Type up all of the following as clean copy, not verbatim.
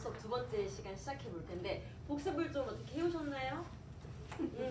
수업 두 번째 시간 시작해 볼 텐데 복습을 좀 어떻게 해오셨나요?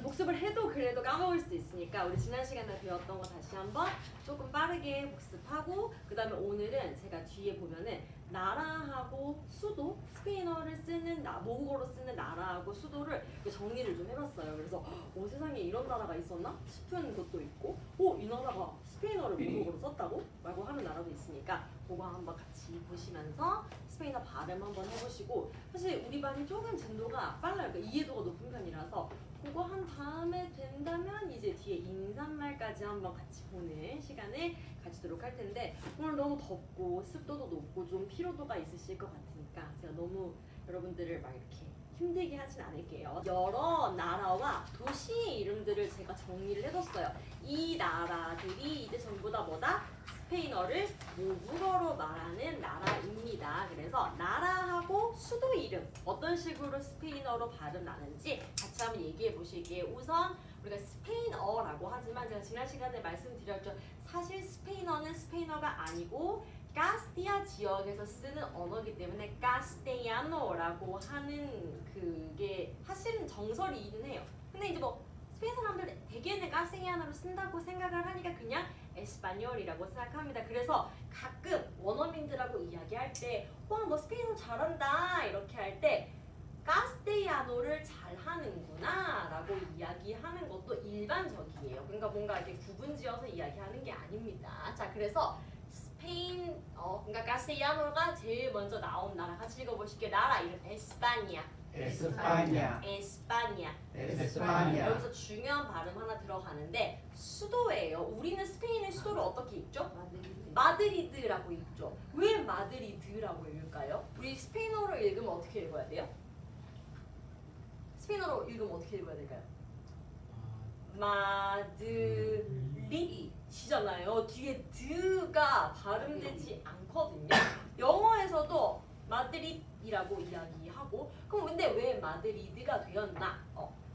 복습을 해도 그래도 까먹을 수도 있으니까 우리 지난 시간에 배웠던 거 다시 한번 조금 빠르게 복습하고 그 다음에 오늘은 제가 뒤에 보면은 나라하고 수도, 스페인어를 쓰는 모국어로 쓰는 나라하고 수도를 정리를 좀 해봤어요. 그래서 세상에 이런 나라가 있었나 싶은 것도 있고 이 나라가 스페인어를 모국어로 썼다고? 라고 하는 나라도 있으니까 그거 한번 같이 보시면서 스페인어 발음 한번 해보시고 사실 우리 반이 조금 진도가 빨라요. 그러니까 이해도가 높은 편이라서 그거 한 다음에 된다면 이제 뒤에 인사말까지 한번 같이 보는 시간을 가지도록 할 텐데 오늘 너무 덥고 습도도 높고 좀 피로도가 있으실 것 같으니까 제가 너무 여러분들을 막 이렇게 힘들게 하진 않을게요. 여러 나라와 도시 이름들을 제가 정리를 해뒀어요. 이 나라들이 이제 전부 다 뭐다? 스페인어를 모국어로 말하는 나라입니다. 그래서 나라하고 수도 이름 어떤 식으로 스페인어로 발음 나는지 같이 한번 얘기해 보실게요. 우선 우리가 스페인어라고 하지만 제가 지난 시간에 말씀드렸죠. 사실 스페인어는 스페인어가 아니고 카스티아 지역에서 쓰는 언어이기 때문에 카스테야노라고 하는 그게 사실은 정설이기는 해요. 근데 이제 뭐 스페인 사람들 대개는 카스테야노로 쓴다고 생각을 하니까 그냥 에스파뇰이라고 생각합니다. 그래서 가끔 원어민들하고 이야기할 때 너 스페인어 잘한다 이렇게 할 때 카스테야노를 잘하는구나 라고 이야기하는 것도 일반적이에요. 그러니까 뭔가 이렇게 구분지어서 이야기하는 게 아닙니다. 자, 그래서 스페인 그러니까 카스테야노가 제일 먼저 나온 나라 같이 읽어보실게요. 나라 이름 에스파냐. 에스파냐. 에스파냐. 에스파냐. 여기서 중요한 발음 하나 들어가는데 수도예요. 우리는 스페인의 수도를 어떻게 읽죠? 마드리드라고 읽죠. 왜 마드리드라고 읽을까요? 우리 스페인어로 읽으면 어떻게 읽어야 돼요? 스페인어로 읽으면 어떻게 읽어야 될까요? 마드리드잖아요. 뒤에 드가 발음되지 않거든요. 영어에서도 마드리드라고 이야기하고 그럼 근데 왜 마드리드가 되었나?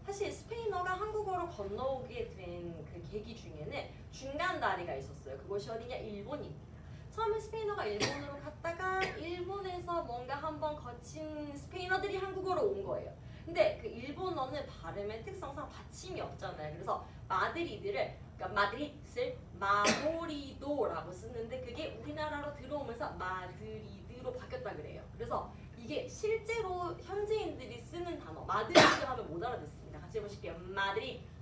사실 스페인어가 한국어로 건너오게 된 그 계기 중에는 중간 다리가 있었어요. 그것이 어디냐? 일본입니다. 처음에 스페인어가 일본으로 갔다가 일본에서 뭔가 한번 거친 스페인어들이 한국어로 온 거예요. 근데 그 일본어는 발음의 특성상 받침이 없잖아요. 그래서 마드리드를 그러니까 마드리드를 마모리도라고 쓰는데 그게 우리나라로 들어오면서 마드리드로 바뀌었다 그래요. 그래서 이게 실제로 현지인들이 쓰는 단어 마드리드 하면 못 알아듣습니다. 같이 해보실게요. 마드리드.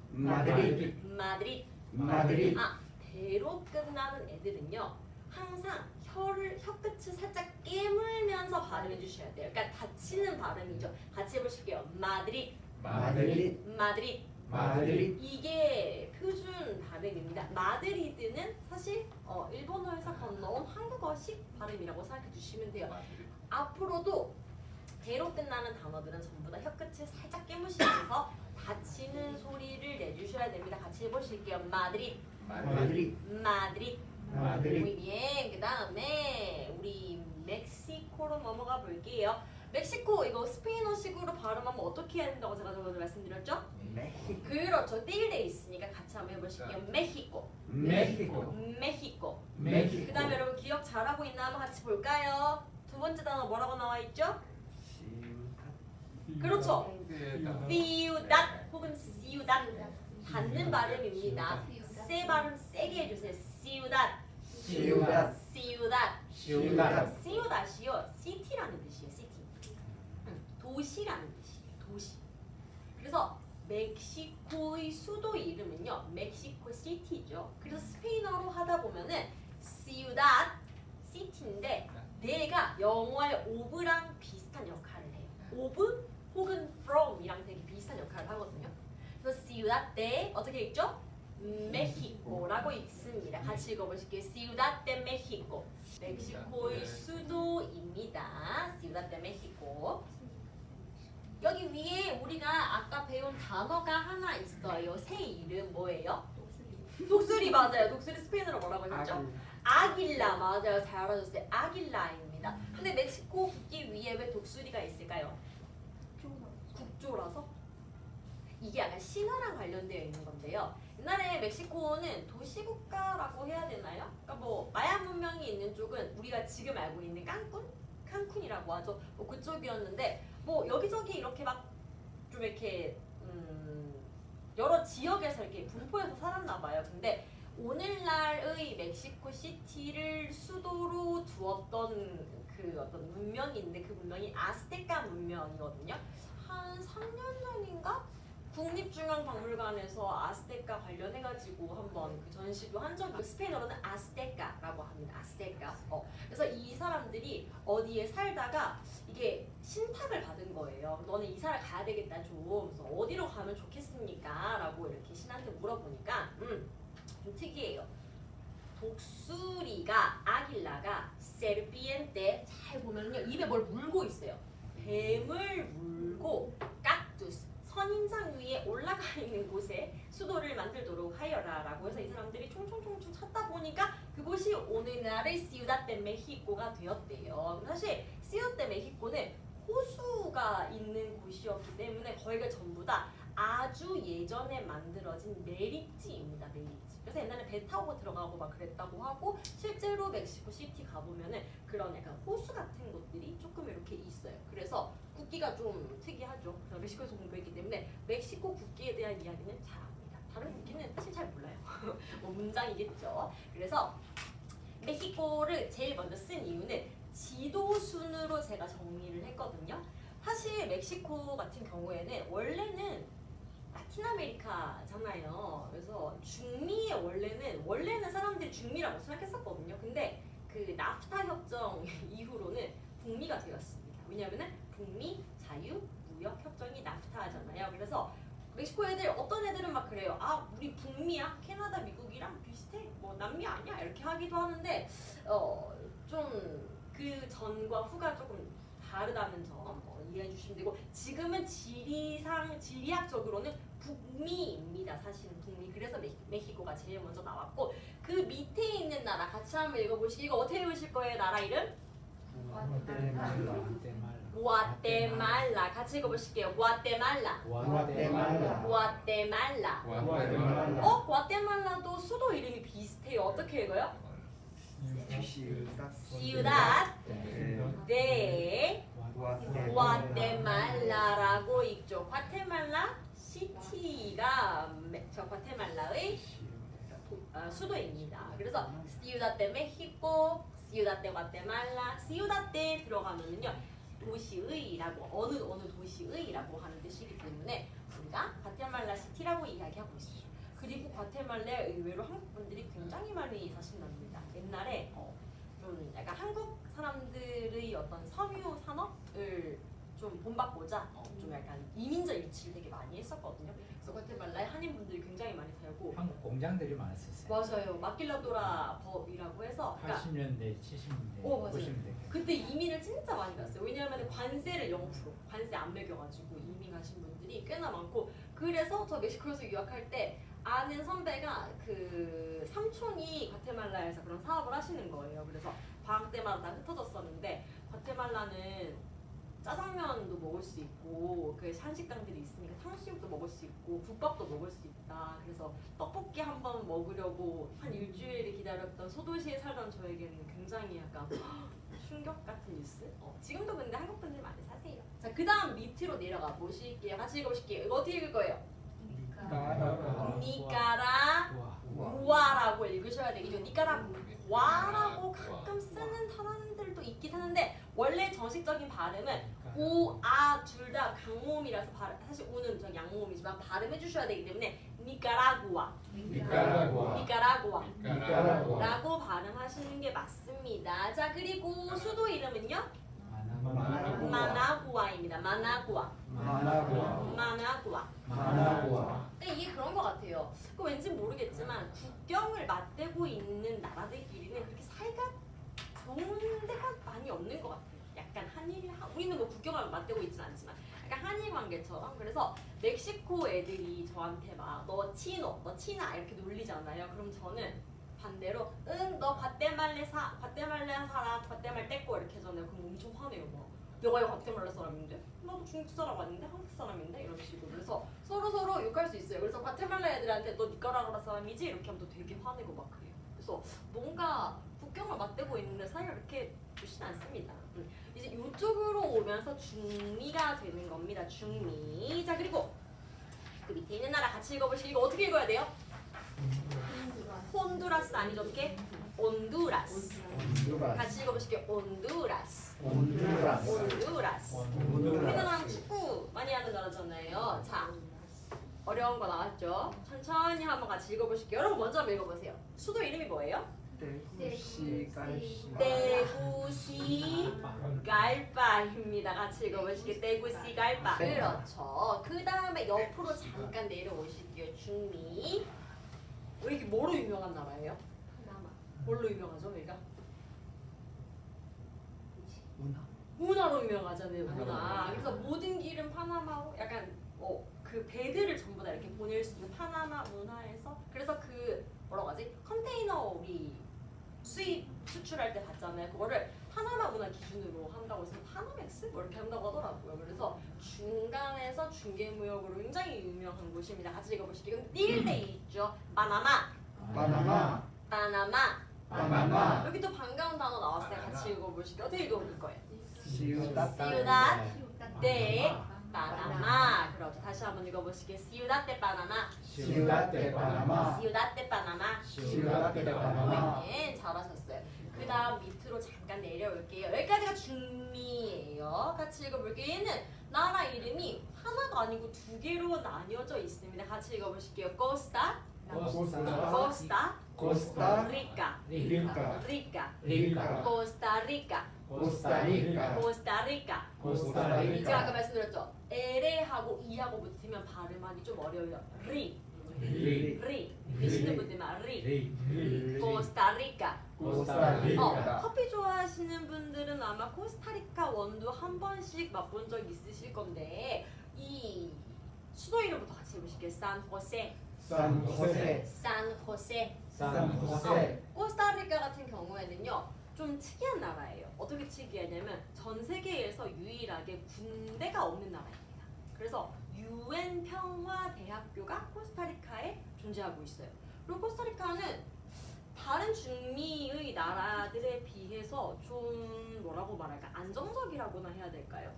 대로 끝나는 애들은요 항상 혀끝을 살짝 깨물면서 발음해 주셔야 돼요. 그러니까 닫히는 발음이죠. 같이 해보실게요. 마드리드. 이게 표준 발음입니다. 마드리드는 사실 일본어에서 건너온 한국어식 발음이라고 생각해 주시면 돼요. 앞으로도 대로 끝나는 단어들은 전부 다 혀끝을 살짝 깨무시면서 닫히는 소리를 내주셔야 됩니다. 같이 해보실게요. 마드리드. Muy bien. 그 다음에 우리 멕시코로 넘어가 볼게요. 멕시코 이거 스페인어식으로 발음하면 어떻게 해야 된다고 제가 저번에 말씀드렸죠? 그렇죠. 띄일돼 있으니까 같이 한번 해보실게요. 메히코. 그 다음에 여러분 기억 잘하고 있나 한번 같이 볼까요? 두 번째 단어 뭐라고 나와 있죠? 그렇죠. ciudad 혹은 ciudad 닫는 발음입니다. 세 발음 세게 해주세요. ciudad이요. city라는 뜻이에요. city. 도시라는 뜻이에요. 도시. 그래서 멕시코의 수도 이름은요. 멕시코 시티죠. 그래서 스페인어로 하다 보면은 ciudad city인데 내가 영어의 of랑 비슷한 역할을 해요. of 혹은 from이랑 되게 비슷한 역할을 하거든요. 그래서 ciudad de 어떻게 읽죠? 메히코라고 읽습니다. 같이 읽어보실게요. Ciudad de México. 멕시코의 수도입니다. Ciudad de México. 여기 위에 우리가 아까 배운 단어가 하나 있어요. 새 이름 뭐예요? 독수리 맞아요. 독수리 스페인어로 뭐라고 했죠? 아길라 맞아요. 잘 알아줬어요. 아길라입니다. 근데 멕시코 국기 위에 왜 독수리가 있을까요? 국조라서? 이게 약간 신화랑 관련되어 있는 건데요. 옛날에 멕시코는 도시국가라고 해야 되나요? 그러니까 뭐 마야 문명이 있는 쪽은 우리가 지금 알고 있는 칸쿤 칸쿤이라고 하죠. 뭐 그쪽이었는데 뭐 여기저기 이렇게 막 좀 이렇게 여러 지역에서 이렇게 분포해서 살았나 봐요. 근데 오늘날의 멕시코 시티를 수도로 두었던 그 어떤 문명인데 그 문명이 아스테카 문명이거든요. 한 3년 전인가? 국립중앙박물관에서 아스테카 관련해가지고 한번 그 전시도 한 적이 스페인어로는 아스테카라고 합니다. 아스테카. 그래서 이 사람들이 어디에 살다가 이게 신탁을 받은 거예요. 너는 이사를 가야 되겠다 좀. 그래서 어디로 가면 좋겠습니까? 라고 이렇게 신한테 물어보니까 좀 특이해요. 독수리가 아길라가 세르피엔테 잘 보면요 입에 뭘 물고 있어요. 뱀을 물고 깍두스 선인장 위에 올라가 있는 곳에 수도를 만들도록 하여라 라고 해서 이 사람들이 총총총총 찾다 보니까 그곳이 오늘날의 시우다 데 메히코가 되었대요. 사실 시우다 데 메히코는 호수가 있는 곳이었기 때문에 거기가 전부 다 아주 예전에 만들어진 내립지입니다. 내립지. 그래서 옛날에 배 타고 들어가고 막 그랬다고 하고 실제로 멕시코 시티 가보면은 그런 약간 호수 같은 곳들이 조금 이렇게 있어요. 그래서 국기가 좀 특이하죠. 그래서 멕시코에서 공부했기 때문에 멕시코 국기에 대한 이야기는 잘 압니다. 다른 국기는 사실 잘 몰라요. 뭐 문장이겠죠. 그래서 멕시코를 제일 먼저 쓴 이유는 지도 순으로 제가 정리를 했거든요. 사실 멕시코 같은 경우에는 원래는 라틴 아메리카잖아요. 그래서 중미에 원래는 사람들이 중미라고 생각했었거든요. 근데 그 나프타 협정 이후로는 북미가 되었습니다. 왜냐하면은 북미 자유무역 협정이 나프타잖아요. 그래서 멕시코 애들 어떤 애들은 막 그래요. 아 우리 북미야? 캐나다 미국이랑 비슷해? 뭐 남미 아니야? 이렇게 하기도 하는데 좀 그 전과 후가 조금 다르다는 점 이해해 주시면 되고 지금은 지리학적으로는 북미입니다. 사실은 북미. 그래서 멕시코가 제일 먼저 나왔고 그 밑에 있는 나라 같이 한번 읽어보시고 이거 어떻게 읽으실 거예요? 나라 이름? 과테말라. 같이 읽어보실게요. 과테말라. 과테말라도 수도 이름이 비슷해요. 어떻게 읽어요? Ciudad de 과테말라라고 읽죠. 과테말라 시티가 저 과테말라의 수도입니다. 그래서 Ciudad de México, Ciudad de Guatemala, Ciudad de 들어가면은요 도시의라고 어느 도시의라고 하는 뜻이기 때문에 우리가 과테말라 시티라고 이야기하고 있어요. 그리고 과테말라에 의외로 한국 분들이 굉장히 많이 사신답니다. 옛날에 좀 약간 한국 사람들의 어떤 섬유 산업을 좀 본받고자 좀 약간 이민자 유치를 되게 많이 했었거든요. 그래서 과테말라에 한인분들이 굉장히 많이 살고 한국 공장들이 많았었어요. 맞아요. 마길라도라 법이라고 해서 80년대, 70년대, 맞아요. 90년대. 그때 이민을 진짜 많이 갔어요. 왜냐하면 관세를 0% 관세 안 매겨가지고 이민 가신 분들이 꽤나 많고 그래서 저 멕시코에서 유학할 때 아는 선배가 그 삼촌이 과테말라에서 그런 사업을 하시는 거예요. 그래서 방학 때마다 다 흩어졌었는데 과테말라는 짜장면도 먹을 수 있고 그 한식당들이 있으니까 탕수육도 먹을 수 있고 국밥도 먹을 수 있다. 그래서 떡볶이 한번 먹으려고 한 일주일을 기다렸던 소도시에 살던 저에게는 굉장히 약간 충격 같은 뉴스? 지금도 근데 한국 분들 많이 사세요. 자, 그 다음 밑으로 내려가 보실게요. 같이 읽어보실게요. 이거 어떻게 읽을 거예요? 니카라구아라고 읽으셔야 되겠죠. 니카라구아라고 가끔 쓰는 사람들도 있긴 하는데 원래 정식적인 발음은 우, 아 둘 다 강모음이라서 사실 우는 저 양모음이지만 발음해 주셔야 되기 때문에 니카라구아 라고 발음하시는 게 맞습니다. 자 그리고 수도 이름은요? 마나구아입니다. 마나구아. 근데 이게 그런 것 같아요. 그 왠지 모르겠지만 국경을 맞대고 있는 나라들끼리는 그렇게 사이가 좋은 데가 많이 없는 것 같아요. 약간 우리는 뭐 국경을 맞대고 있지는 않지만 약간 한일 관계처럼. 그래서 멕시코 애들이 저한테 막 너 치노, 너 치나 이렇게 놀리잖아요. 그럼 저는 반대로 응 너 과테말라 살아 과테말 떼꼬 이렇게 하잖아요. 그럼 엄청 화내요. 막 내가 과테말라 사람인데 나도 중국 사람 아닌데 한국 사람인데 이런 식으로. 그래서 서로 욕할 수 있어요. 그래서 과테말라 애들한테 너 니카라구아 사람이지 이렇게 하면 또 되게 화내고 막 그래요. 그래서 뭔가 국경을 맞대고 있는데 사이가 그렇게 좋진 않습니다. 이제 이제 이쪽으로 오면서 중미가 되는 겁니다. 중미. 자 그리고 그 밑에 있는 나라 같이 읽어보시고 이거 어떻게 읽어야 돼요? 혼두라스 아니죠? 어떻게? 온두라스. 같이 읽어보실게요. 온두라스. 온두라스. 온두라스. 우리나라랑 축구 많이 하는 나라잖아요. 자, 어려운 거 나왔죠? 천천히 한번 같이 읽어보실게요. 여러분 먼저 한번 읽어보세요. 수도 이름이 뭐예요? 테구시 갈바입니다. 같이 읽어보실게요. 테구시 갈바. 그렇죠. 그 다음에 옆으로 잠깐 내려오실게요. 중미. 왜 이렇게 뭐로 유명한 나라예요? 뭘로 유명하죠, 여기가? 문화로 유명하잖아요, 문화. 그래서 모든 길은 파나마로 약간 그 배들을 전부 다 이렇게 보낼 수 있는 파나마 문화에서 그래서 그 뭐라고 하지? 컨테이너 우리 수입 수출할 때 봤잖아요. 그거를 파나마 문화 기준으로 한다고 해서 파나맥스 뭐 이렇게 한다고 하더라고요. 그래서 중간에서 중개무역으로 굉장히 유명한 곳입니다. 같이 읽어보실게요. 그럼 띌 돼 있죠. 바나마. 바나마. 바나마. 바나마. 여기 또 반가운 단어 나왔어요. 같이 읽어보실게요. 어떻게 읽어볼 거예요? 시우다. Ciudad de Panama. 그렇죠. 다시 한번 읽어보실게요. Ciudad de Panama. 시우다 데 바나마. Ciudad de Panama. 시우다 데 바나마. 네, 잘하셨어요. 그 다음 밑으로 잠깐 내려올게요. 여기까지가 중미예요. 같이 읽어볼게요. 얘는 나라 이름이 하나가 아니고 두 개로 나뉘어져 있습니다. 같이 읽어보실게요. Costa, Costa, 코스타 Rica, 리카. Rica, 리카. Costa Rica, 코스타리카. Costa Rica. 코스타리카. 제가 아까 말씀드렸죠. LA하고 E하고 붙으면 발음하기 좀 어려워요. 리, 리. 리. 드시는 분들만 리. 리. 코스타리카. 코스타리카. 커피 좋아하시는 분들은 아마 코스타리카 원두 한 번씩 맛본 적 있으실 건데 이 수도 이름부터 같이 해보실게요. 산호세. 산호세. 산호세. 산호세. 코스타리카 같은 경우에는요 좀 특이한 나라예요. 어떻게 특이하냐면 전 세계에서 유일하게 군대가 없는 나라입니다. 그래서 UN 평화 대학교가 코스타리카에 존재하고 있어요. 그리고 코스타리카는 다른 중미의 나라들에 비해서 좀 뭐라고 말할까 안정적이라고나 해야 될까요?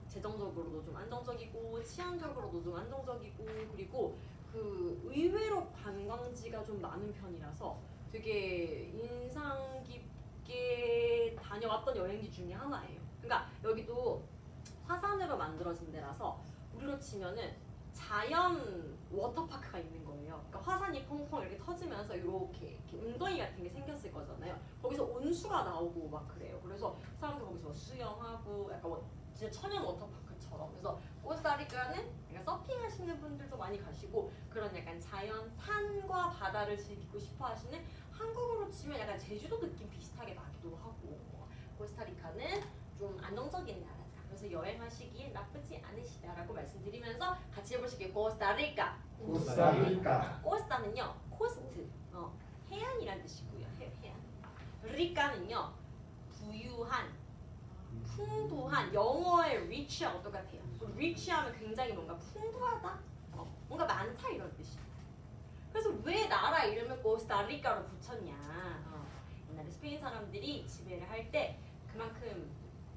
재정적으로도 좀 안정적이고 치안적으로도 좀 안정적이고 그리고 그 의외로 관광지가 좀 많은 편이라서 되게 인상 깊게 다녀왔던 여행지 중에 하나예요. 그러니까 여기도 화산으로 만들어진 데라서 우리로 치면은 자연 워터파크가 있는 거예요. 그러니까 화산이 펑펑 이렇게 터지면서 이렇게 웅덩이 같은 게 생겼을 거잖아요. 거기서 온수가 나오고 막 그래요. 그래서 사람들 거기서 수영하고 약간 진짜 천연 워터파크처럼. 그래서 코스타리카는 그러니까 서핑하시는 분들도 많이 가시고 그런 약간 자연 산과 바다를 즐기고 싶어 하시는 한국으로 치면 약간 제주도 느낌 비슷하게 나기도 하고 코스타리카는 좀 안정적인 나라다. 그래서 여행하시기에 나쁘지 않으시다라고 말씀드리면서 같이 해보실게요. 코스타리카. 코스타리카. 코스타는요 코스트 해안이란 뜻이고요. 해안. 리카는요 부유한, 풍부한. 영어의 rich하고 똑같아요. rich하면 굉장히 뭔가 풍부하다, 뭔가 많다 이런 뜻이에요. 그래서 왜 나라 이름을 코스타리카로 붙였냐? 옛날에 스페인 사람들이 지배를 할 때 그만큼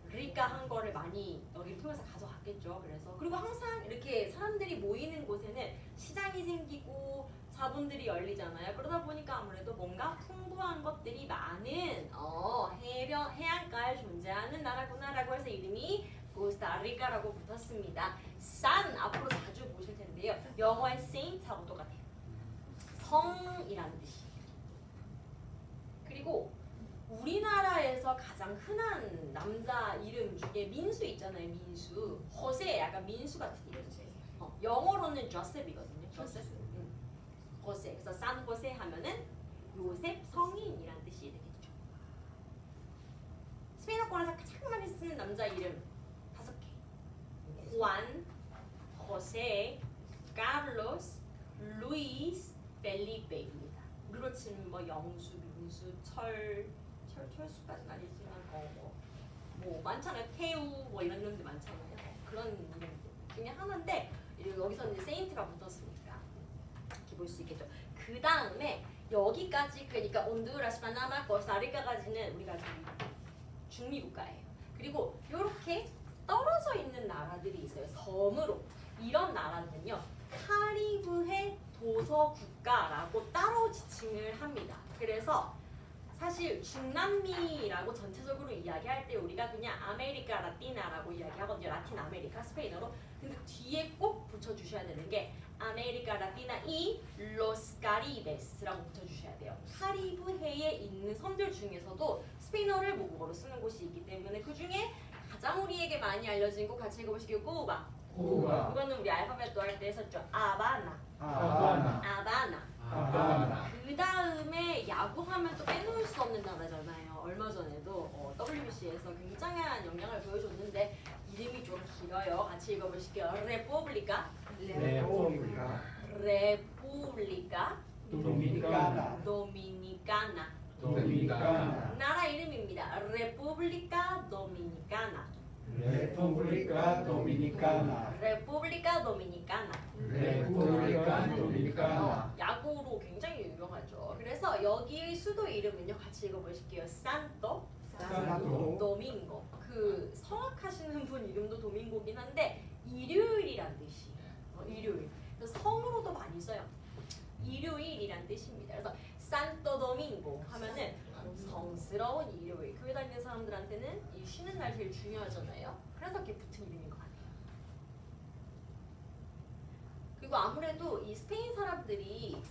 리카 한 거를 많이 여기를 통해서 가져갔겠죠. 그래서 그리고 항상 이렇게 사람들이 모이는 곳에는 시장이 생기고 자본들이 열리잖아요. 그러다 보니까 아무래도 뭔가 풍부한 것들이 많은 해안가에 존재하는 나라구나라고 해서 이름이 코스타리카라고 붙었습니다. 산 앞으로 자주 보실 텐데요. 영어의 saint하고 똑같아요. 성이라는 뜻이에요. 그리고 우리나라에서 가장 흔한 남자 이름 중에 민수 있잖아요. 민수. 호세 약간 민수 같은 이름이에요. 영어로는 조셉이거든요. 조셉. 호세. 그래서 산 호세 하면은 요셉 성인이란 뜻이 되겠죠. 스페인어권에서 가장 많이 쓰는 남자 이름 5개. 후안, 호세, 카를로스, 루이스, 펠리페입니다. 우리로 치면 뭐 영수, 민수, 철수까지는 아니지만 뭐 많잖아요. 태우 뭐 이런 이름들 많잖아요. 그런 이름 중에 하나인데 여기서 이제 세인트가 붙었으니까 이렇게 볼 수 있겠죠. 그 다음에 여기까지 그러니까 온두라스, 파나마, 코스타리카까지는 우리가 중미 국가예요. 그리고 이렇게 떨어져 있는 나라들이 있어요. 섬으로. 이런 나라들은요. 카리브해 도서 국가라고 따로 지칭을 합니다. 그래서 사실 중남미라고 전체적으로 이야기할 때 우리가 그냥 아메리카 라티나라고 이야기하거든요. 라틴 아메리카 스페인어로. 근데 뒤에 꼭 붙여주셔야 되는 게 아메리카 라티나 이 로스 카리베스라고 붙여주셔야 돼요. 카리브해에 있는 섬들 중에서도 스페인어를 모국어로 쓰는 곳이 있기 때문에 그 중에 가장 우리에게 많이 알려진 곳 같이 읽어보시게요. 꾸바. 쿠바, 이거는 우리 알파벳도 할 때 했었죠. 아바나. 하바나, 아바나. 하바나, 그 다음에 야구하면 또 빼놓을 수 없는 나라잖아요. 얼마 전에도 WBC에서 굉장한 영향을 보여줬는데 이름이 좀 길어요. 같이 읽어보실게요. 레포블리카. 레포블리카, 레포블리카 도미니카나, 도미니카나. 도미니카나, 나라 이름입니다. 레포블리카 도미니카나. 레포블리카 도미니카나, 레포블리카 도미니카나. 레포블리카 도미니카나, 야구로 굉장히 유명하죠. 그래서 여기의 수도 이름은요. 같이 읽어보실게요. 산토 산토 도밍고. 그 성악하시는 분 이름도 도밍고긴 한데 일요일이란 뜻이에요. 일요일. 그래서 성으로도 많이 써요. 일요일이란 뜻입니다. 그래서 산토 도밍고 하면은 성스러운 일요일. 교회 다니는 사람들한테는 이 쉬는 날 제일 중요하잖아요. 그래서 이렇게 붙은 이름인 것 같아요. 그리고 아무래도 이 스페인 사람들이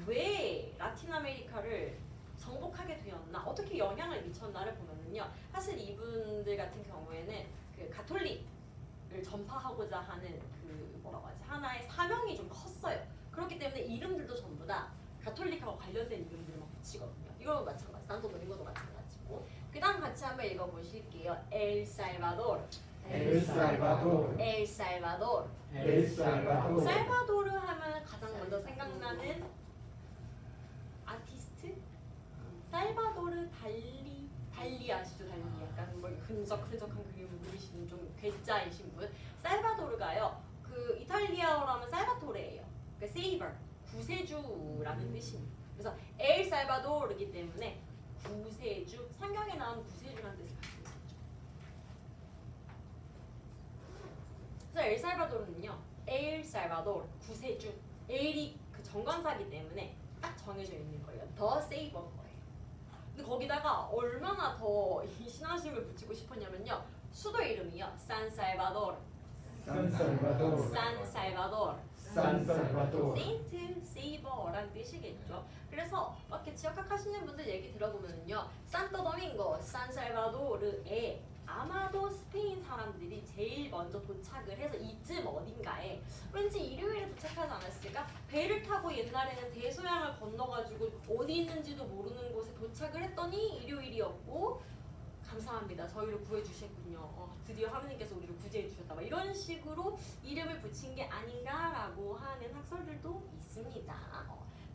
왜 라틴 아메리카를 정복하게 되었나, 어떻게 영향을 미쳤나를 보면은요. 사실 이분들 같은 경우에는 그 가톨릭을 전파하고자 하는 그 뭐라고 하지, 하나의 사명이 좀 컸어요. 그렇기 때문에 이름들도 전부 다 가톨릭하고 관련된 이름들만 붙이거든요. 이거도 마찬가지, 산토도밍고도 마찬가지고. 그 다음 같이 한번 읽어보실게요. 엘살바도르. 엘살바도르, 엘살바도르. 엘살바도르, 살바도르 하면 가장 먼저 생각나는 아티스트? 살바도르 달리 아시죠? 달리 약간 뭐 흔적흔적한 그림을 그리시는 좀 괴짜이신 분. 살바도르가요. 그 이탈리아어로 하면 살바토레예요. 그러니까 세이버, 구세주라는 뜻입니다. 그래서 엘살바도르이기 때문에 구세주, 성경에 나온 구세주라는 뜻을 가지고 있죠. 그래서 엘살바도르는요. 엘살바도르, 구세주. 엘이 그 정관사기 때문에 딱 정해져 있는 거예요. 더 세이버 거예요. 근데 거기다가 얼마나 더 이 신앙심을 붙이고 싶었냐면요. 수도 이름이요. 산살바도르. 산살바도르, 산살바도르. 산살바도르, 세인트, 세이버란 뜻이겠죠. 그래서 이렇게 지역학하시는 분들 얘기 들어보면요. 산토도밍고, 산살바도르에 아마도 스페인 사람들이 제일 먼저 도착을 해서 이쯤 어딘가에 왠지 일요일에 도착하지 않았을까? 배를 타고 옛날에는 대서양을 건너가지고 어디 있는지도 모르는 곳에 도착을 했더니 일요일이었고, 감사합니다. 저희를 구해주셨군요. 드디어 하느님께서 우리를 구제해주셨다. 이런 식으로 이름을 붙인 게 아닌가라고 하는 학설들도 있습니다.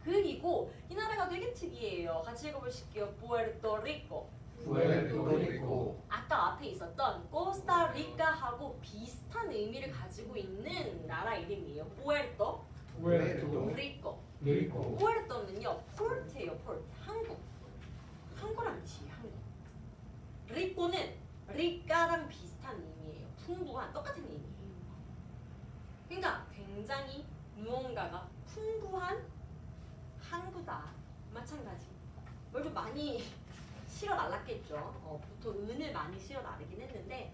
그리고 이 나라가 되게 특이해요. 같이 읽어보실게요. 부에르토리코. 부에르토리코, 아까 앞에 있었던 코스타리카하고 비슷한 의미를 가지고 있는 나라 이름이에요. 부에르토 부에르토리코, 리코. 부에르토는요, 포르테예요. 포르테. 항구란 뜻이에요. 항구. 리코는 리카랑 비슷한 의미예요. 풍부한, 똑같은 의미예요. 그러니까 굉장히 무언가가 풍부한 항구다. 마찬가지. 뭘 좀 많이 실어 날랐겠죠. 보통 은을 많이 실어 나르긴 했는데.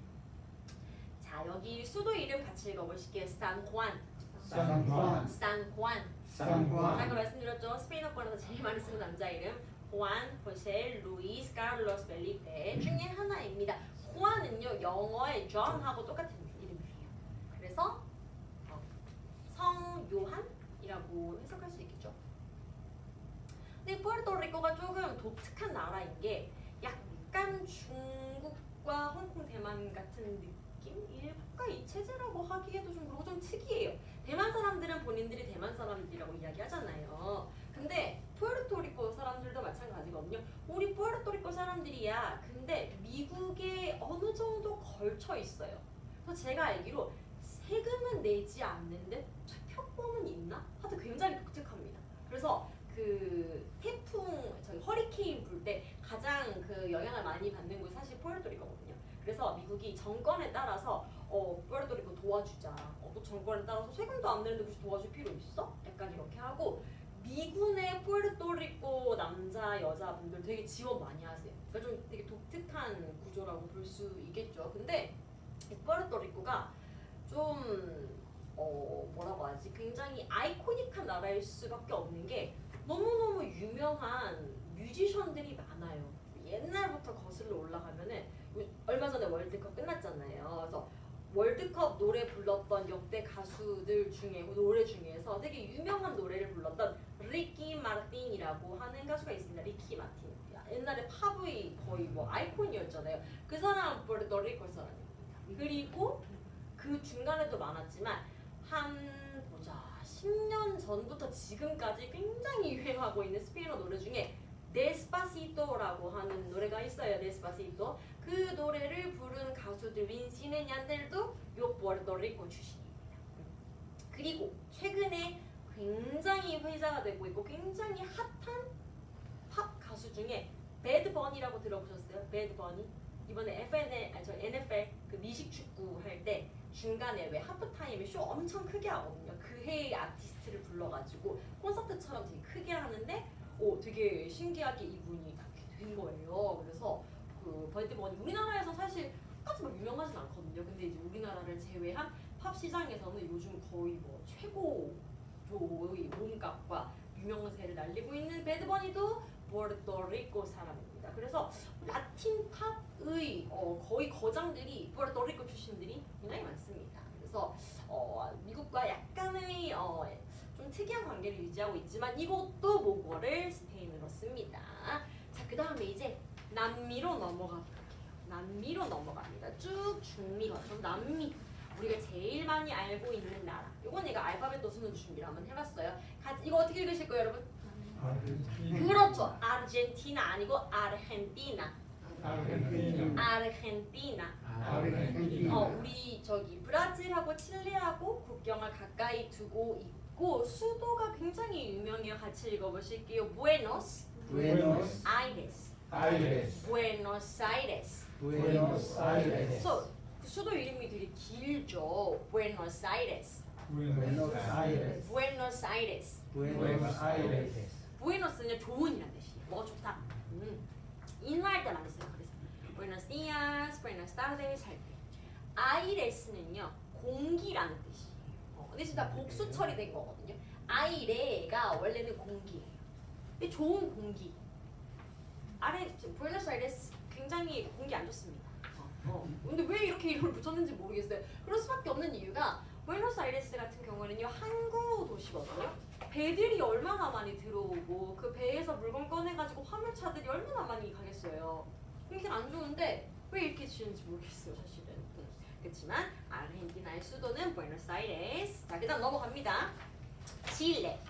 자, 여기 수도 이름 같이 읽어보실게요. 산후안. 산후안, 산후안. 산후안, 아까 말씀드렸죠. 스페인어권에서 제일 많이 쓰는 남자 이름. 호안, 호셀, 루이스, 카를로스, 펠리페 중에 하나입니다. 호안은요, 영어의 존하고 똑같은 이름이에요. 그래서 성 요한이라고 해석할 수 있겠죠. 근데 푸에르토리코가 조금 독특한 나라인 게 약간 중국과 홍콩, 대만 같은 느낌? 일국가 이체제라고 하기에도 좀 그렇고 좀 특이해요. 대만 사람들은 본인들이 대만 사람들이라고 이야기하잖아요. 근데 푸에르토리코 사람들도 마찬가지거든요. 우리 푸에르토리코 사람들이야. 근데 미국에 어느 정도 걸쳐 있어요. 그래서 제가 알기로 세금은 내지 않는데 투표권은 있나? 하여튼 굉장히 독특합니다. 그래서 그 태풍, 저희 허리케인 불 때 가장 그 영향을 많이 받는 곳이 사실 푸에르토리코거든요. 그래서 미국이 정권에 따라서 푸에르토리코 도와주자. 또 정권에 따라서 세금도 안 내는데 굳이 도와줄 필요 있어? 약간 이렇게 하고 미군의 푸에르토리코 남자 여자분들 되게 지원 많이 하세요. 그러니까 좀 되게 독특한 구조라고 볼 수 있겠죠. 근데 이 푸에르토리코가 좀 뭐라고 하지? 굉장히 아이코닉한 나라일 수밖에 없는 게 너무너무 유명한 뮤지션들이 많아요. 옛날부터 거슬러 올라가면은 얼마 전에 월드컵 끝났잖아요. 그래서 월드컵 노래 불렀던 역대 가수들 중에 노래 중에서 되게 유명한 노래를 불렀던 리키 마틴이라고 하는 가수가 있습니다. 리키 마틴. 옛날에 팝의 거의 뭐 아이콘이었잖아요. 그 사람은 푸에르토리코 사람입니다. 그리고 그 중간에도 많았지만 한 보자 10년 전부터 지금까지 굉장히 유행하고 있는 스페인어 노래 중에 데스파시토라고 하는 노래가 있어요. 데스파시토. 그 노래를 부른 가수들 윈시네 냔들도 요 푸에르토리코 출신입니다. 그리고 최근에 굉장히 회자가 되고 있고 굉장히 핫한 팝 가수 중에 배드버니라고 들어보셨어요? 배드버니? 이번에 NFL 그 미식 축구 할 때 중간에 왜 하프타임에 쇼 엄청 크게 하거든요. 그 해의 아티스트를 불러가지고 콘서트처럼 되게 크게 하는데 되게 신기하게 이분이 다 된 거예요. 그래서 그 버드버니 우리나라에서 사실 까지 막 유명하진 않거든요. 근데 이제 우리나라를 제외한 팝 시장에서는 요즘 거의 뭐 최고조의 몸값과 유명세를 날리고 있는 배드버니도 푸에르토리코 사람입니다. 그래서 라틴 팝의 거의 거장들이 푸에르토리코 출신들이 굉장히 많습니다. 그래서 미국과 약간의 좀 특이한 관계를 유지하고 있지만 이것도 모국어를 스페인어로 씁니다. 자, 그 다음에 이제 남미로 넘어가 볼게요. 남미로 넘어갑니다. 쭉 중미 거쳐 남미. 우리가 제일 많이 알고 있는 나라. 이건 내가 알파벳도 쓰는 준비를 한번 해봤어요. 이거 어떻게 읽으실 거예요, 여러분? 그렇죠. 아르헨티나 아니고 아르헨티나. 아르헨티나. 우리 저기 브라질하고 칠레하고 국경을 가까이 두고 있고 수도가 굉장히 유명해요. 같이 읽어보실게요. 부에노스 아이레스. 부에노스 아이레스. So, 그 수도 이름이 되게 길죠. 부에노스 아이레스. 부에노스 아이레스. 부에노스는 좋은이란 뜻이에요. 뭐가 좋다. 인사할 때 많이 써요. 그래서 Buenos días, buenas tardes 할 때. 아이레스는요 공기라는 뜻이에요. 근데 진짜 복수 처리된 거거든요. 아이레가 원래는 공기예요. 근데 좋은 공기. 부에노스아이레스 굉장히 공기 안 좋습니다. 근데 왜 이렇게 이름을 붙였는지 모르겠어요. 그럴 수밖에 없는 이유가 부에노스아이레스 같은 경우는요 항구 도시거든요. 배들이 얼마나 많이 들어오고 그 배에서 물건 꺼내가지고 화물차들이 얼마나 많이 가겠어요. 공기가 안 좋은데 왜 이렇게 지었는지 모르겠어요 사실은. 그렇지만 아르헨티나의 수도는 부에노스아이레스. 자, 그다음 넘어갑니다. 칠레.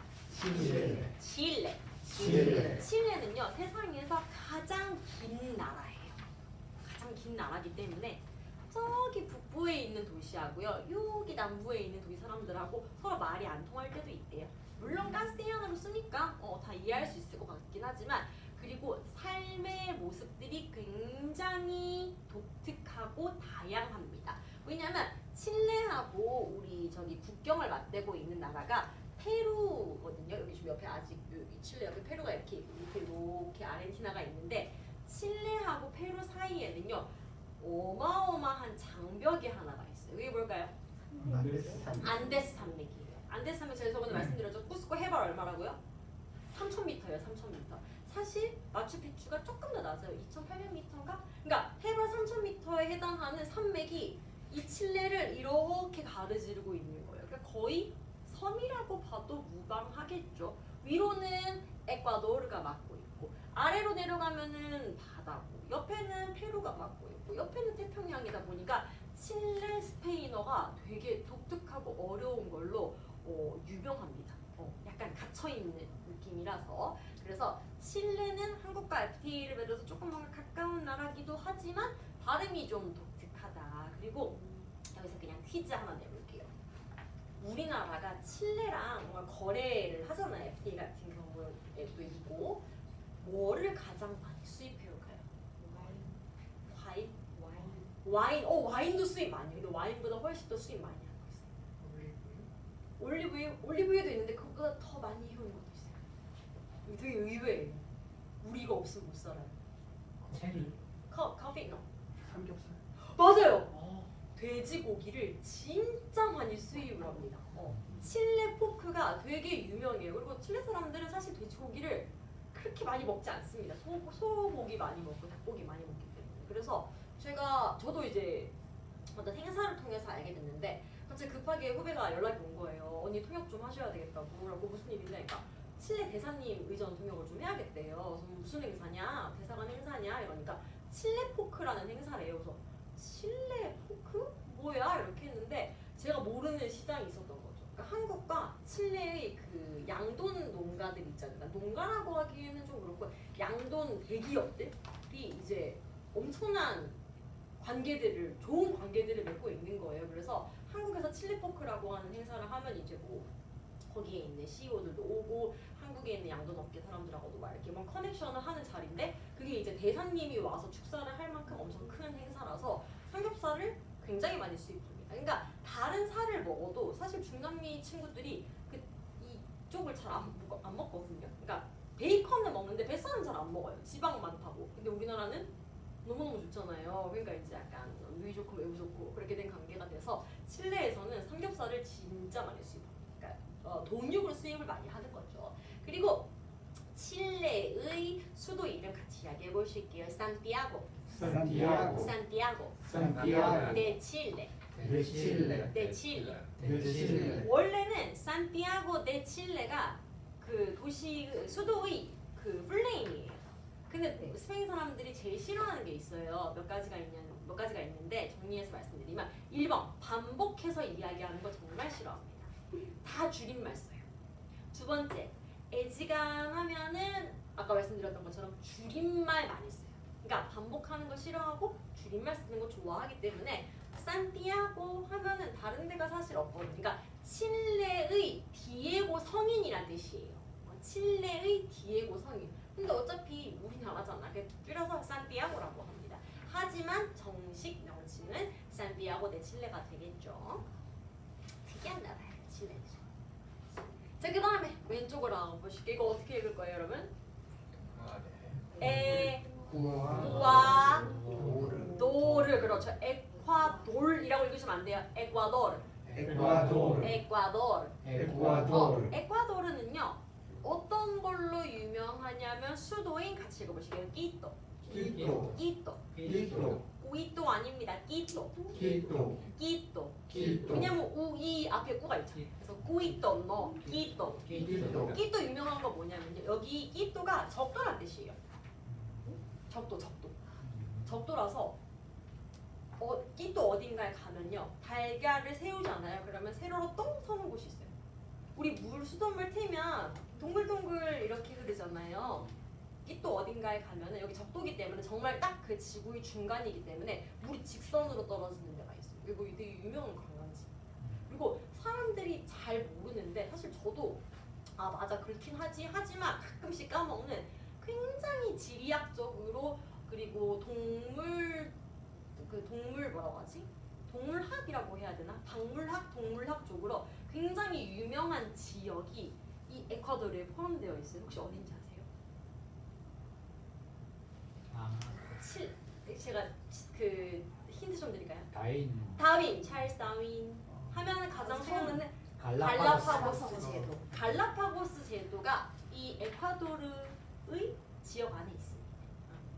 칠레는요 세상에서 가장 긴 나라예요. 가장 긴 나라이기 때문에 저기 북부에 있는 도시하고요 여기 남부에 있는 도시 사람들하고 서로 말이 안 통할 때도 있대요. 물론 카스텔리아노로 쓰니까 다 이해할 수 있을 것 같긴 하지만 그리고 삶의 모습들이 굉장히 독특하고 다양합니다. 왜냐면 칠레하고 우리 저기 국경을 맞대고 있는 나라가 페루거든요. 여기 지금 옆에 아직 여기 칠레 옆에 페루가 이렇게 아르헨티나가 있는데 칠레하고 페루 사이에는요 어마어마한 장벽이 하나가 있어요. 여기 뭘까요? 안데스 산맥이에요. 안데스 산맥 제가 저번에 말씀드렸죠. 쿠스코 해발 얼마라고요? 3,000m예요. 3,000m. 사실 마추픽추가 조금 더 낮아요. 2,800m인가? 그러니까 해발 3,000m에 해당하는 산맥이 이 칠레를 이렇게 가르지르고 있는 거예요. 그러니까 거의 섬이라고 봐도 무방하겠죠. 위로는 에콰도르가 막고 있고 아래로 내려가면은 바다고 옆에는 페루가 막고 있고 옆에는 태평양이다 보니까 칠레 스페인어가 되게 독특하고 어려운 걸로 유명합니다. 약간 갇혀있는 느낌이라서. 그래서 칠레는 한국과 FTA를 맺어서 조금 뭔가 가까운 나라기도 하지만 발음이 좀 독특하다. 그리고 여기서 그냥 퀴즈 하나 내볼게요. 우리나라가 칠레랑 뭔가 거래를 하잖아요. FTA 같은 경우에도 있고 뭐를 가장 많이 수입해올까요? 와인. 와인, 와인도 수입 많이 해요. 근데 와인보다 훨씬 더 수입 많이 하고 있어요. 올리브유도 있는데 그것보다 더 많이 해오는 것도 있어요. 이게 되게 의외예요. 우리가 없으면 못 살아요. 체리. 커피, no. 삼겹살. 맞아요. 돼지고기를 진짜 많이 수입을 합니다. 칠레 포크가 되게 유명해요. 그리고 칠레 사람들은 사실 돼지고기를 그렇게 많이 먹지 않습니다. 소고기 많이 먹고 닭고기 많이 먹기 때문에. 그래서 저도 이제 어떤 행사를 통해서 알게 됐는데 갑자기 급하게 후배가 연락이 온 거예요. 언니 통역 좀 하셔야 되겠다고. 그러고 무슨 일이냐 그러니까 칠레 대사님 의전 통역을 좀 해야겠대요. 그래서 무슨 행사냐? 대사관 행사냐? 이러니까 칠레 포크라는 행사래요. 그래서 칠레 포크? 뭐야? 이렇게 했는데 제가 모르는 시장이 있었던 거죠. 그러니까 한국과 칠레의 그 양돈 농가들 있잖아요. 그러니까 농가라고 하기에는 좀 그렇고 양돈 대기업들이 이제 엄청난 좋은 관계들을 맺고 있는 거예요. 그래서 한국에서 칠레 포크라고 하는 행사를 하면 이제 뭐 거기에 있는 CEO들도 오고 한국에 있는 양돈 업계 사람들하고도 막 이렇게 막 커넥션을 하는 자리인데 그게 이제 대사님이 와서 축사를 할 만큼 엄청 큰 행사라서 삼겹살을 굉장히 많이 수입합니다. 그러니까 다른 살을 먹어도 사실 중남미 친구들이 이쪽을 잘 안 먹거든요. 그러니까 베이컨을 먹는데 뱃살은 잘 안 먹어요. 지방 많다고. 근데 우리나라는 너무너무 좋잖아요. 그러니까 이제 약간 누이 좋고 매우 좋고 그렇게 된 관계가 돼서 칠레에서는 삼겹살을 진짜 많이 수입합니다. 그러니까 동육으로 수입을 많이 하는 거죠. 그리고 칠레의 수도 이름 같이 이야기해 보실게요. 산티아고. 산티아고. 산티아고. 산티아고. 네 칠레. 네 칠레. 네 칠레. 네 칠레. 원래는 산티아고 데 칠레가 그 도시 수도의 그 플레임이에요. 근데 스페인 사람들이 제일 싫어하는 게 있어요. 몇 가지가 있는데 정리해서 말씀드리면 1번 반복해서 이야기하는 거 정말 싫어합니다. 다 줄임말 써요. 두 번째 애지간하면은 아까 말씀드렸던 것처럼 줄임말 많이 써요. 그러니까 반복하는 거 싫어하고 줄임말 쓰는 거 좋아하기 때문에 산티아고 하면은 다른 데가 사실 없거든요. 그러니까 칠레의 디에고 성인이란 뜻이에요. 칠레의 디에고 성인. 근데 어차피 우리나라잖아. 그래서 산티아고라고 합니다. 하지만 정식 명칭은 산티아고 데 칠레가 되겠죠. 특이한 나라예요, 칠레는. 자, 그 다음에 왼쪽으로 가보실게요. 이거 어떻게 읽을 거예요, 여러분? 에콰도르. 그렇죠. 에콰돌이라고 읽으시면 안 돼요. 에콰도르. 에콰도르. 에콰도르. 에콰도르. 에콰도르는요. 어떤 걸로 유명하냐면 수도인 같이 읽어보시게요. 끼또. 끼또. 끼또. 끼또. 꾸이또 아닙니다. 끼또. 끼또. 끼또. 끼또. 왜냐면 우이 앞에 꾸가 있죠. 그래서 꾸이또 너 끼또. 끼또. 끼또 유명한 거 뭐냐면요. 여기 끼또가 적도란 뜻이에요. 적도. 적도라서 끼또 어딘가에 가면요. 달걀을 세우잖아요. 그러면 세로로 똥 서는 곳이 있어요. 우리 수돗물 틀면 동글동글 이렇게 흐르잖아요. 끼또 어딘가에 가면은 여기 적도기 때문에 정말 딱 그 지구의 중간이기 때문에 물이 직선으로 떨어지는 데가 있어요. 그리고 되게 유명한 관광지. 그리고 사람들이 잘 모르는데 사실 저도 아 맞아 그렇긴 하지만 가끔씩 까먹는 굉장히 지리학적으로 그리고 동물 뭐라고 하지? 동물학이라고 해야 되나? 동물학 쪽으로 굉장히 유명한 지역이 이 에콰도르에 포함되어 있어요. 혹시 어딘지 아세요? 제가 그 힌트 좀 드릴까요? 다윈, 찰스 다윈 하면은 가장 생각나는 갈라파고스 제도. 갈라파고스 제도가 이 에콰도르의 지역 안에 있습니다.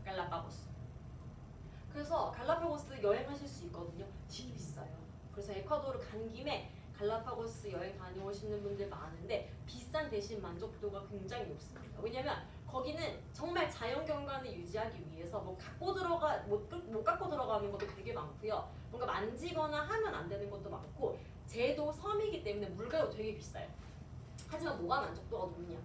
갈라파고스. 그래서 갈라파고스 여행하실 수 있거든요. 되게 비싸요. 그래서 에콰도르 간 김에 갈라파고스 여행 다녀오시는 분들 많은데 비싼 대신 만족도가 굉장히 높습니다. 왜냐면 거기는 정말 자연경관을 유지하기 위해서 못 갖고 들어가는 것도 되게 많고요. 뭔가 만지거나 하면 안 되는 것도 많고 제도 섬이기 때문에 물가도 되게 비싸요. 하지만 뭐가 만족도가 높냐?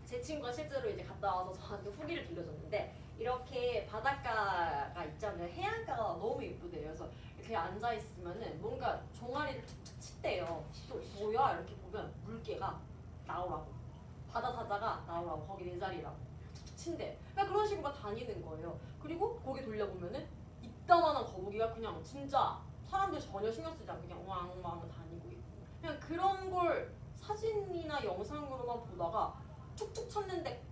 제 친구가 실제로 이제 갔다 와서 저한테 후기를 들려줬는데 이렇게 바닷가가 있잖아요. 해안가가 너무 예쁘대요. 그래서 이렇게 앉아 있으면은 뭔가 종아리를 툭툭 칫대요. 뭐야? 이렇게 보면 물개가 나오라고. 바다 사자가 나오라고. 거기 내 자리라고. 툭툭 친대. 그러니까 그런 식으로 다니는 거예요. 그리고 거기 돌려보면은 이따만한 거북이가 그냥 진짜 사람들 전혀 신경 쓰지 않고 그냥 왕왕 다니고 있고 그냥 그런 걸 사진이나 영상으로만 보다가 툭툭 쳤는데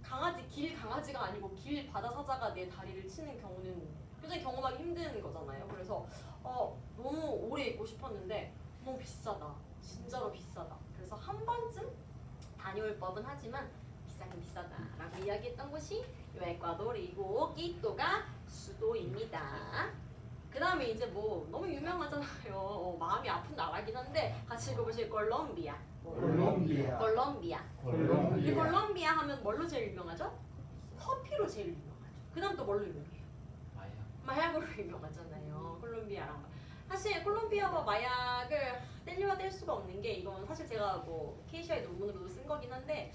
길 강아지가 아니고 길 바다 사자가 내 다리를 치는 경우는 굉장히 경험하기 힘든 거잖아요. 그래서 너무 오래 입고 싶었는데 너무 비싸다. 진짜로 비싸다. 그래서 한 번쯤 다녀올 법은 하지만 비싸긴 비싸다라고 이야기했던 곳이 에콰도르이고 끼또가 수도입니다. 그 다음에 이제 뭐 너무 유명하잖아요. 마음이 아픈 나라긴 한데 같이 읽어보실 콜롬비아. 콜롬비아. 콜롬비아. 콜롬비아. 이 콜롬비아 하면 뭘로 제일 유명하죠? 커피로 제일 유명하죠. 그 다음 또 뭘로 유명해요? 마약. 마약으로 유명하잖아요. 콜롬비아랑. 사실 콜롬비아와 마약을 뗄래야 뗄 수가 없는 게 이건 사실 제가 뭐 KCI 논문으로도 쓴 거긴 한데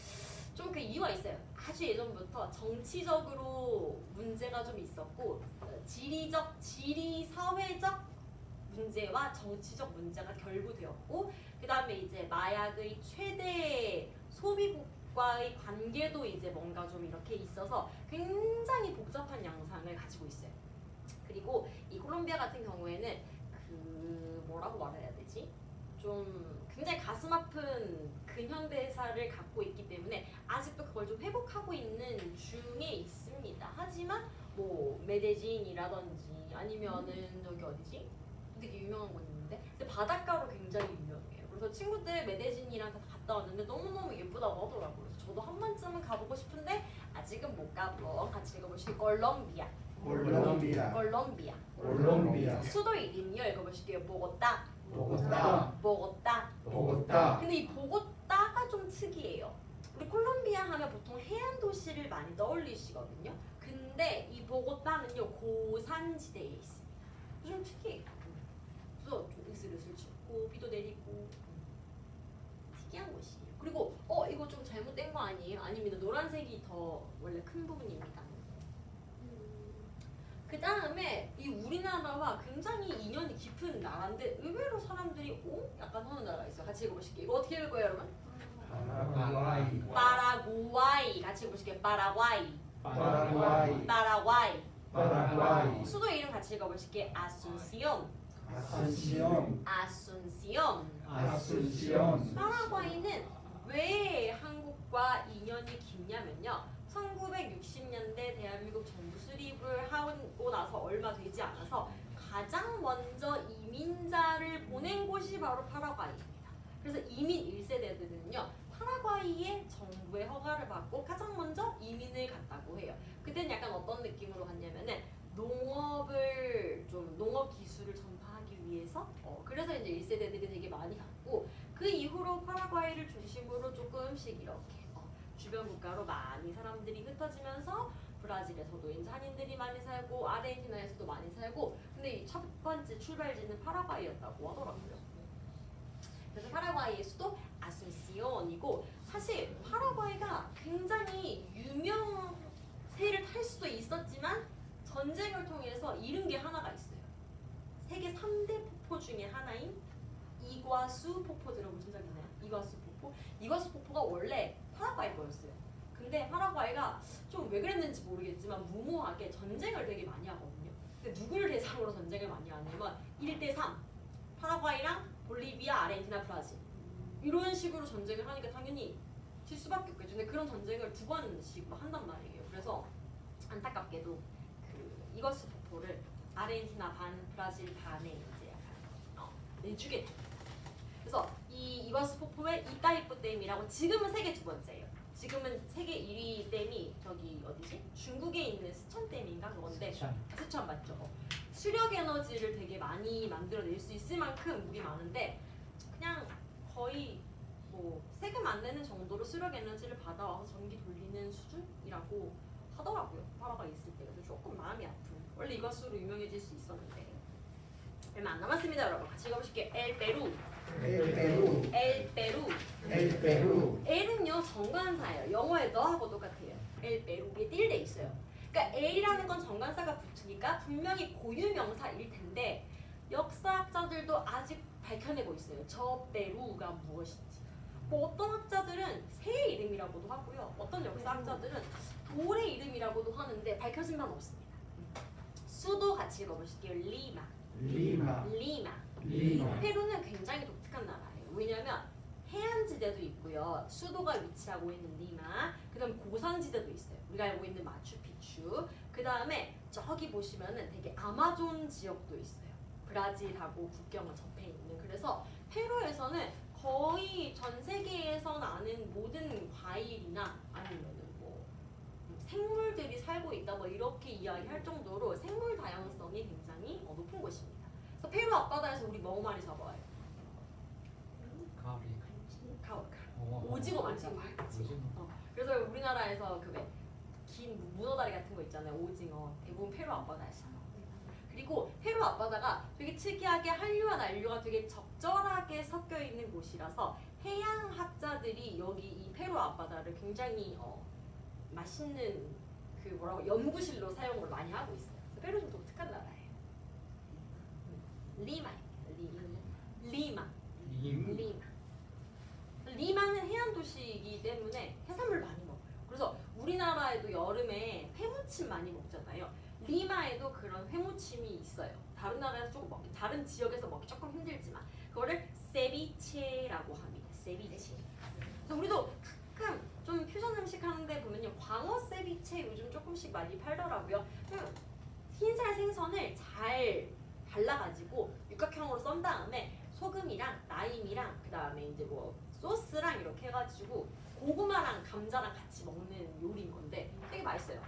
좀 그 이유가 있어요. 아주 예전부터 정치적으로 문제가 좀 있었고 지리 사회적 문제와 정치적 문제가 결부되었고 그 다음에 이제 마약의 최대 소비국과의 관계도 이제 뭔가 좀 이렇게 있어서 굉장히 복잡한 양상을 가지고 있어요. 그리고 이 콜롬비아 같은 경우에는 그 뭐라고 말해야 되지? 좀 굉장히 가슴 아픈 근현대사를 갖고 있기 때문에 아직도 그걸 좀 회복하고 있는 중에 있습니다. 하지만 뭐 메데진이라든지 아니면은 저기 어디지? 되게 유명한 곳 있는데 근데 바닷가로 굉장히 유명해요. 그래서 친구들 메데진이랑 다 갔다 왔는데 너무너무 예쁘다고 하더라고요. 그래서 저도 한 번쯤은 가보고 싶은데 아직은 못 가본 같이 읽어보실 콜롬비아. 콜롬비아. 콜롬비아. 콜롬비아. 수도 이름이요. 읽어보실게요. 보고타. 보고타. 보고타. 보고타. 근데 이 보고타가 좀 특이해요. 우리 콜롬비아 하면 보통 해안 도시를 많이 떠올리시거든요. 근데 이 보고타는요 고산지대에 있습니다. 좀 특이해요. 그래서 좀 으슬으슬 춥고 비도 내리고 특이한 곳이에요. 그리고 이거 좀 잘못된 거 아니에요? 아닙니다. 노란색이 더 원래 큰 부분입니다. 그 다음에 이 우리나라와 굉장히 인연이 깊은 나라인데 의외로 사람들이 약간 하는 나라가 있어요. 같이 읽어보실게요. 이거 어떻게 읽어요 여러분? 파라과이. 파라구아이. 같이 읽어보실게요. 파라과이. 파라과이. 파라과이. 파라과이. 수도 이름 같이 읽어보실게요. 아순시온. 아순시온. 아순시온. 아순시온. 파라과이는 왜 한국과 인연이 깊냐면요. 1960년대 대한민국 정부 수립을 하고 나서 얼마 되지 않아서 가장 먼저 이민자를 보낸 곳이 바로 파라과이입니다. 그래서 이민 1세대들은요. 파라과이의 정부의 허가를 받고 가장 먼저 이민을 갔다고 해요. 그때는 약간 어떤 느낌으로 갔냐면은 농업 기술을 전파하기 위해서 그래서 이제 1세대들이 되게 많이 갔고 그 이후로 파라과이를 중심으로 조금씩 이렇게 주변 국가로 많이 사람들이 흩어지면서 브라질에서도 이제 한인들이 많이 살고 아르헨티나에서도 많이 살고 근데 이 첫 번째 출발지는 파라과이였다고 하더라고요. 그래서 파라과이의 수도 아순시온이고 사실 파라과이가 굉장히 유명세를 탈 수도 있었지만 전쟁을 통해서 잃은 게 하나가 있어요. 세계 3대 폭포 중에 하나인 이과수 폭포 들어보신 적 있나요? 이과수 폭포? 이과수 폭포가 원래 파라과이 거였어요. 근데 파라과이가 좀 왜 그랬는지 모르겠지만 무모하게 전쟁을 되게 많이 하거든요. 근데 누구를 대상으로 전쟁을 많이 하냐면 1대3 파라과이랑 볼리비아, 아르헨티나, 브라질 이런 식으로 전쟁을 하니까 당연히 질 수밖에 없겠죠. 근데 그런 전쟁을 2번씩 한단 말이에요. 그래서 안타깝게도 그 이거스 폭포를 아르헨티나 반, 브라질 반에 이제 내주게 됩니다. 그래서 이 이과수 폭포의 이따이프 댐이라고 지금은 세계 두 번째예요. 지금은 세계 1위 댐이 저기 어디지? 중국에 있는 스천 댐인가 그건데 스천 맞죠? 수력 에너지를 되게 많이 만들어낼 수 있을 만큼 물이 많은데 그냥 거의 뭐 세금 안 내는 정도로 수력 에너지를 받아와서 전기 돌리는 수준이라고 하더라고요. 파라가 있을 때. 그래서 조금 마음이 아픈. 원래 이과수로 유명해질 수 있었는데 얼마 안 남았습니다, 여러분. 같이 읽어보실게요. 엘페루. 엘페루. 엘페루. 엘페루. 엘은요 정관사예요. 영어의 너하고 똑같아요. 엘페루. 이게 띨돼 있어요. 그러니까 엘이라는 건 정관사가 붙으니까 분명히 고유명사일 텐데 역사학자들도 아직 밝혀내고 있어요. 저 페루가 무엇인지. 뭐 어떤 학자들은 새의 이름이라고도 하고요. 어떤 역사학자들은 돌의 이름이라고도 하는데 밝혀진 바는 없습니다. 수도 같이 읽어보실게요. 리마. 리마, 리마. 리마, 페루는 굉장히 독특한 나라예요. 왜냐면 해안지대도 있고요. 수도가 위치하고 있는 리마. 그다음 고산지대도 있어요. 우리가 알고 있는 마추픽추. 그다음에 저기 보시면은 되게 아마존 지역도 있어요. 브라질하고 국경을 접해 있는. 그래서 페루에서는 거의 전 세계에서 나는 모든 과일이나 아니면은 뭐 생물들이 살고 있다 뭐 이렇게 이야기할 정도로 생물 다양성이 굉장히 높은 곳입니다. 그래서 페루 앞바다에서 우리 뭐 많이 잡아요? 가을이. 오징어 많이 잡아요. 오징어. 그래서 우리나라에서 그 긴 문어다리 같은 거 있잖아요. 오징어 대부분 페루 앞바다에서 잡아요. 그리고 페루 앞바다가 되게 특이하게 한류와 난류가 되게 적절하게 섞여 있는 곳이라서 해양학자들이 여기 이 페루 앞바다를 굉장히 맛있는 그 뭐라고 연구실로 사용을 많이 하고 있어요. 그래서 페루 좀 독특한 나라예요. 리마. 리마는 해안 도시이기 때문에 해산물 많이 먹어요. 그래서 우리나라에도 여름에 회무침 많이 먹잖아요. 리마에도 그런 회무침이 있어요. 다른 나라에서 조금 먹기, 다른 지역에서 먹기 조금 힘들지만 그거를 세비체라고 합니다. 세비체. 그래서 우리도 가끔 좀 퓨전 음식 하는데 보면요, 광어 세비체 요즘 조금씩 많이 팔더라고요. 흰살 생선을 잘 발라가지고 육각형으로 썬 다음에 소금이랑 라임이랑 그 다음에 이제 뭐 소스랑 이렇게 해가지고 고구마랑 감자랑 같이 먹는 요리인 건데 되게 맛있어요.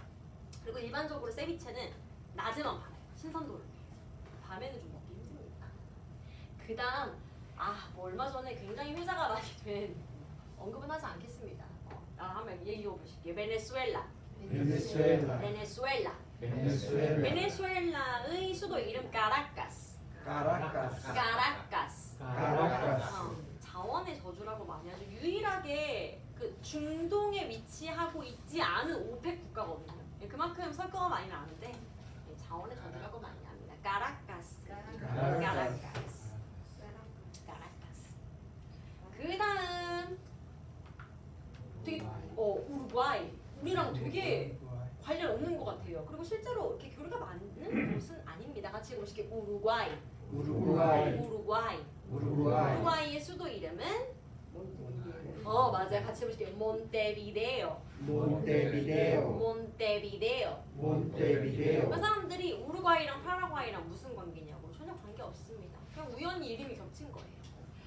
그리고 일반적으로 세비체는 낮에만 팔아요. 신선도를 위해서. 밤에는 좀 먹기 힘듭니다. 그 다음 뭐 얼마 전에 굉장히 회자가 많이 된 언급은 하지 않겠습니다. 한번 얘기해 보실게요. 베네수엘라. 베네수엘라, 베네수엘라. 베네수엘라, 베네수엘라의 수도 이름 카라카스. 카라카스, 카라카스. 카라카스, 자원의 저주라고 많이 하죠. 유일하게 그 중동에 위치하고 있지 않은 오펙 국가거든요. 그만큼 설거가 많이 나는데 자원의 저주라고 많이 합니다. 카라카스. 카라카스. 그 다음 되게 우루과이. 우리랑 되게 관련 없는 것 같아요. 그리고 실제로 이렇게 교류가 많은 곳은 아닙니다. 같이 보실게요. 우루과이. 우루과이, 우루과이. 우루과이, 우루과이의 수도 이름은 맞아요. 같이 해보실게요. 몬테비데오. 몬테비데오, 몬테비데오. 몬테비데오, 그 사람들이 우루과이랑 파라과이랑 무슨 관계냐고 전혀 관계 없습니다. 그냥 우연히 이름이 겹친 거예요.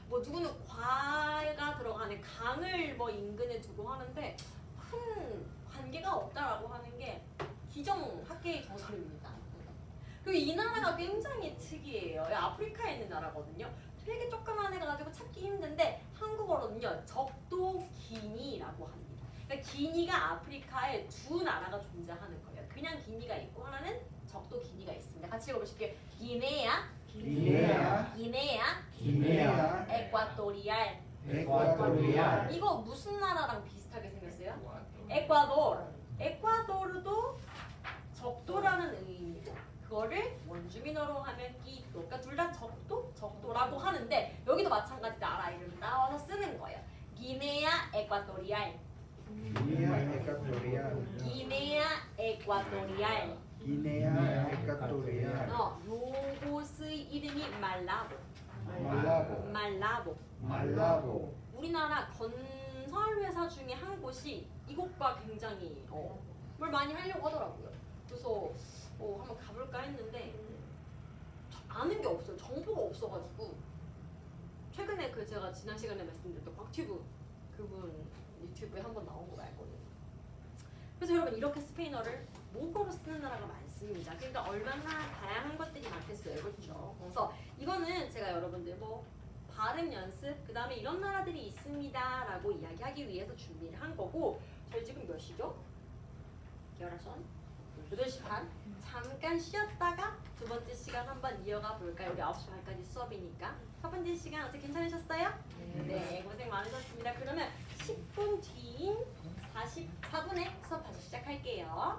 뭐 누구는 과가 들어가는 강을 뭐 인근에 두고 하는데 큰 관계가 없다라고 하는 게 기정학계의 정설입니다. 그리고 이 나라가 굉장히 특이해요. 아프리카에 있는 나라거든요. 되게 조그만 해가지고 찾기 힘든데 한국어로는요 적도 기니라고 합니다. 그러니까 기니가 아프리카에 두 나라가 존재하는 거예요. 그냥 기니가 있고 하나는 적도 기니가 있습니다. 같이 읽어보실게요. 기네아, 기네아, 기네아, 기네아, 에콰토리알. 에콰토리알, 이거 무슨 나라랑 비슷하게 생겼어요? 에콰도르. 에콰도르도 적도라는 의미죠. 그거를 원주민어로 하면 끼도. 그러니까 둘 다 적도라고 하는데 여기도 마찬가지 나라 이름을 따와서 쓰는 거예요. 기네아 에콰토리알. 기네아 에콰토리알, 기네아 에콰토리알. 기네아 에콰토리알, 요곳의 이름이 말라보. 말라보, 말라보. 말라보, 우리나라 건설 회사 중에 한 곳이 이곳과 굉장히 뭘 많이 하려고 하더라고요. 그래서 한번 가볼까 했는데 아는 게 없어요. 정보가 없어가지고 최근에 제가 지난 시간에 말씀드렸던 곽튜브 그분 유튜브에 한번 나온 거 알거든요. 그래서 여러분 이렇게 스페인어를 모국어로 쓰는 나라가 많습니다. 그러니까 얼마나 다양한 것들이 많겠어요. 그렇죠? 그래서 이거는 제가 여러분들 발음 연습, 그 다음에 이런 나라들이 있습니다 라고 이야기하기 위해서 준비를 한 거고 저희 지금 몇 시죠? 8시 반? 잠깐 쉬었다가 두 번째 시간 한번 이어가 볼까요? 우리 9시 반까지 수업이니까. 첫 번째 시간 어떻게 괜찮으셨어요? 네, 고생 많으셨습니다. 그러면 10분 뒤인 44분에 수업 다시 시작할게요.